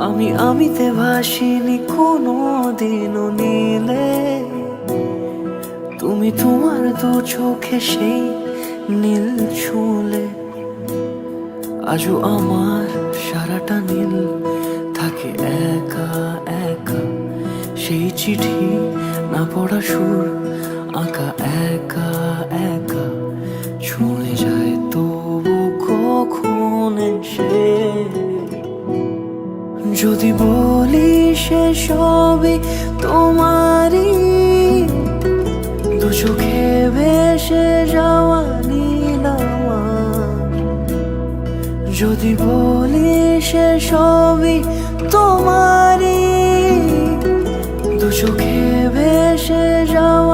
আমিতে ভাসিনি কোনো দিনও নীলে, তুমি তোমার দু চোখে সেই নীল ছুঁলে। আজও আমার সারাটা নীল থাকে একা একা, সেই চিঠি না পড়া সুর আঁকা একা একা, ছুঁয়ে যায় তবু কখন এসে। যদি বলি সে সবই তোমারই, দু চোখে ভেসে যাওয়া নীল আমার। যদি বলি সে সবই তোমারই, দু চোখে ভেসে যাওয়া